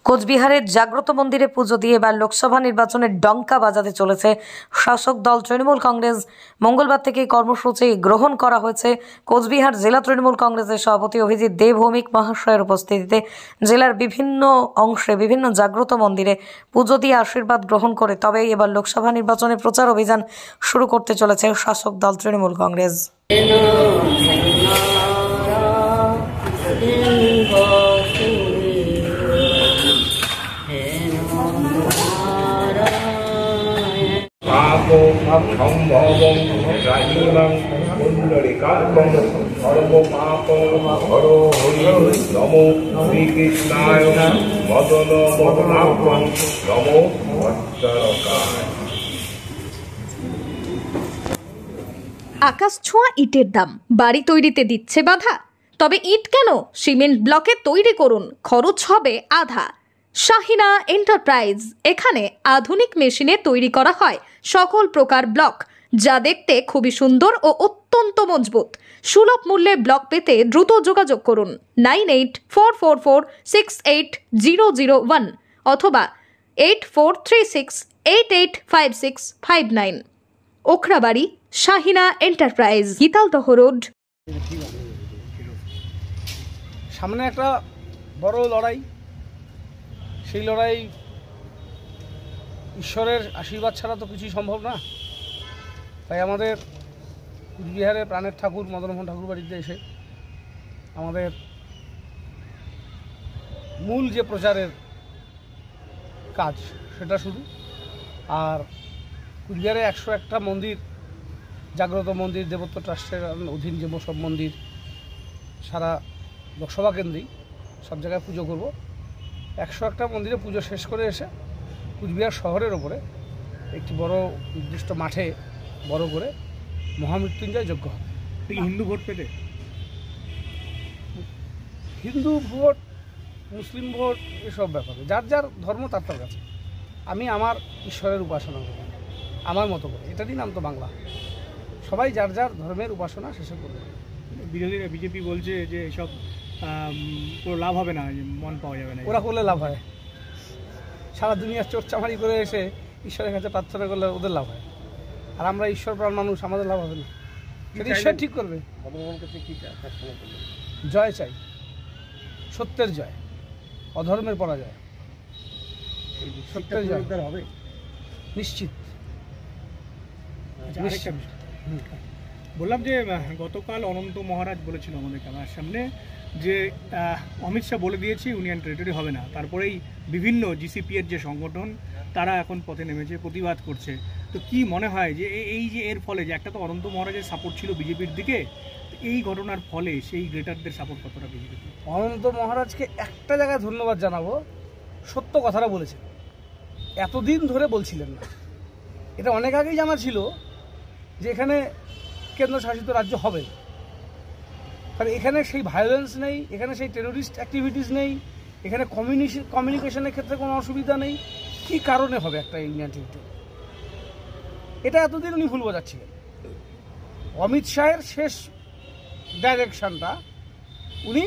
কোচবিহারের জাগ্রত মন্দিরে পুজো দিয়ে এবার লোকসভা নির্বাচনের ডঙ্কা বাজাতে চলেছে শাসক দল তৃণমূল কংগ্রেস। মঙ্গলবার থেকে কর্মসূচি গ্রহণ করা হয়েছে। কোচবিহার জেলা তৃণমূল কংগ্রেসের সভাপতি অভিজিৎ দে ভৌমিক মহাশয়ের উপস্থিতিতে জেলার বিভিন্ন অংশে বিভিন্ন জাগ্রত মন্দিরে পুজো দিয়ে আশীর্বাদ গ্রহণ করে তবে এবার লোকসভা নির্বাচনে প্রচার অভিযান শুরু করতে চলেছে শাসক দল তৃণমূল কংগ্রেস। সম্ভবং রাহিমং পুণ্ডরিকাক্ষং সর্বপাপং হরো হরি নমো শ্রীকৃষ্ণায় মদন মোহনাক্ষং নমো ভট্টরকায়। আকাশ ছোঁয়া ইটের দাম বাড়ি তৈরিতে দিচ্ছে বাধা? তবে ইট কেন, সিমেন্ট ব্লকে তৈরি করুন, খরচ হবে আধা। শাহিনা এন্টারপ্রাইজ, এখানে আধুনিক মেশিনে তৈরি করা হয় সকল প্রকার ব্লক, যা দেখতে খুবই সুন্দর ও অত্যন্ত মজবুত। সুলভ মূল্যে ব্লক পেতে দ্রুত যোগাযোগ করুন 9844468001 অথবা 8436885659। Okhrabari, Shahina enterprise, Gitaldaha road. সামনে একটা বড় লড়াই, সেই লড়াই ঈশ্বরের আশীর্বাদ ছাড়া তো কিছুই সম্ভব না। তাই আমাদের কুচবিহারে প্রাণের ঠাকুর মদনমোহন ঠাকুর বাড়িতে এসে আমাদের মূল যে প্রচারের কাজ সেটা শুরু। আর কুচবিহারে 101টা মন্দির, জাগ্রত মন্দির, দেবত্ব ট্রাস্টের অধীন যে সব মন্দির, সারা লোকসভা কেন্দ্রেই সব জায়গায় পুজো করব। 101টা মন্দিরে পুজো শেষ করে এসে কুচবিহার শহরের ওপরে একটি বড় নির্দিষ্ট মাঠে বড় করে মহামৃত্যুঞ্জয় যজ্ঞ হবে। হিন্দু ভোট পেতে, হিন্দু ভোট, মুসলিম ভোট, এসব ব্যাপারে যার যার ধর্ম তার তার কাছে। আমি আমার ঈশ্বরের উপাসনা করব আমার মতো করে। এটারই নাম তো বাংলা। সবাই যার যার ধর্মের উপাসনা শেষে করবে। বিরোধীরা বিজেপি বলছে যে এসব কোনো লাভ হবে না, মন পাওয়া যাবে না। ওরা করলে লাভ হয়। সারা দুনিয়ার চোরচামারি করে এসে ঈশ্বরের কাছে প্রার্থনা করলে ওদের লাভ হয়। আর আমরা ঈশ্বর প্রাণ মানুষ, আমাদের লাভ হবে না। সেটা ঈশ্বর ঠিক করবে। জয় চাই, সত্যের জয়, অধর্মের পরাজয়। সত্যের জয় হবে নিশ্চিত। বললাম যে গতকাল অনন্ত মহারাজ বলেছিল আমাদের ক্যামেরার সামনে যে অমিত শাহ বলে দিয়েছে ইউনিয়ন টেরিটরি হবে না। তারপরেই বিভিন্ন জিসিপিএর যে সংগঠন তারা এখন পথে নেমেছে, প্রতিবাদ করছে। তো কি মনে হয় যে এই যে এর ফলে যে একটা তো অনন্ত মহারাজের সাপোর্ট ছিল বিজেপির দিকে, এই ঘটনার ফলে সেই গ্রেটারদের সাপোর্ট কতটা বিজেপি? অনন্ত মহারাজকে একটা জায়গায় ধন্যবাদ জানাবো, সত্য কথাটা বলেছেন। এতদিন ধরে বলছিলেন না, এটা অনেক আগেই জানা ছিল যে এখানে কেন্দ্রশাসিত রাজ্য হবে। কারণ এখানে সেই ভায়োলেন্স নেই, এখানে সেই টেরোরিস্ট অ্যাক্টিভিটিস নেই, এখানে কমিউনিকেশনের ক্ষেত্রে কোনো অসুবিধা নেই। কী কারণে হবে একটা ইউনিয়ন টেরিটরি? এটা এতদিন উনি ভুল বোঝাচ্ছিলেন। অমিত শাহের শেষ ডাইরেকশনটা উনি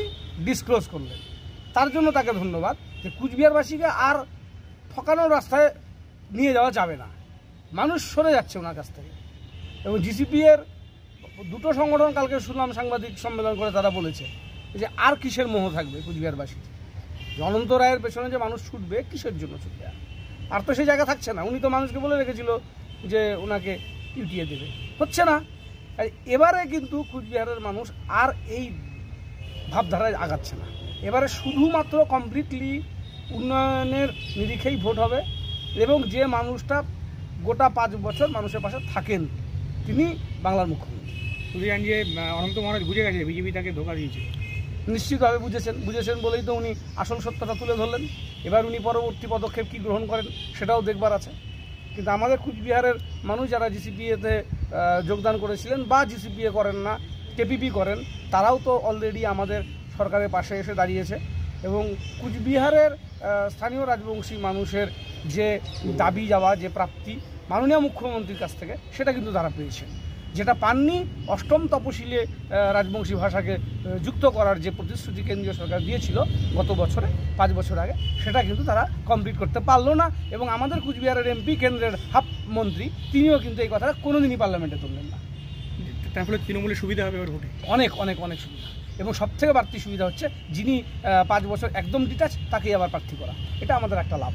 ডিসক্লোজ করলেন, তার জন্য তাকে ধন্যবাদ। যে কুচবিহারবাসীকে আর ঠকানোর রাস্তায় নিয়ে যাওয়া যাবে না, মানুষ সরে যাচ্ছে ওনার কাছ থেকে। এবং জিসিপিএর দুটো সংগঠন কালকে শুনলাম সাংবাদিক সম্মেলন করে, তারা বলেছে যে আর কিসের মোহ থাকবে কুচবিহারবাসীর। অনন্ত রায়ের পেছনে যে মানুষ ছুটবে, কিসের জন্য ছুটবে? আর তো সেই জায়গা থাকছে না। উনি তো মানুষকে বলে রেখেছিল যে ওনাকে ইউটিএ দেবে, হচ্ছে না। আর এবারে কিন্তু কুচবিহারের মানুষ আর এই ভাবধারায় আগাচ্ছে না। এবারে শুধুমাত্র কমপ্লিটলি উন্নয়নের নিরিখেই ভোট হবে। এবং যে মানুষটা গোটা 5 বছর মানুষের পাশে থাকেন, তিনি বাংলার মুখ্যমন্ত্রী। শুধু জানি যে অনন্ত মহারাজ বুঝে গেছে বিজেপি তাকে ধোঁকা দিয়েছে। নিশ্চিতভাবে বুঝেছেন বলেই তো উনি আসল সত্যটা তুলে ধরলেন। এবার উনি পরবর্তী পদক্ষেপ কী গ্রহণ করেন সেটাও দেখবার আছে। কিন্তু আমাদের কুচবিহারের মানুষ যারা জিসিপিএতে যোগদান করেছিলেন বা জিসিপিএ করেন না, কেপিপি করেন, তারাও তো অলরেডি আমাদের সরকারের পাশে এসে দাঁড়িয়েছে। এবং কুচবিহারের স্থানীয় রাজবংশী মানুষের যে দাবি যাওয়া, যে প্রাপ্তি মাননীয় মুখ্যমন্ত্রীর কাছ থেকে, সেটা কিন্তু তারা পেয়েছেন। যেটা পাননি অষ্টম তপশিলে রাজবংশী ভাষাকে যুক্ত করার যে প্রতিশ্রুতি কেন্দ্রীয় সরকার দিয়েছিল গত বছরে 5 বছর আগে, সেটা কিন্তু তারা কমপ্লিট করতে পারলো না। এবং আমাদের কুচবিহারের এমপি, কেন্দ্রের হাফ মন্ত্রী, তিনিও কিন্তু এই কথাটা কোনোদিনই পার্লামেন্টে তুললেন না। তার ফলে তৃণমূলের সুবিধা হবে ওর ভোটে? অনেক অনেক অনেক সুবিধা, এবং সবথেকে বাড়তি সুবিধা হচ্ছে যিনি 5 বছর একদম ডিটাচ তাকেই আবার প্রার্থী করা, এটা আমাদের একটা লাভ।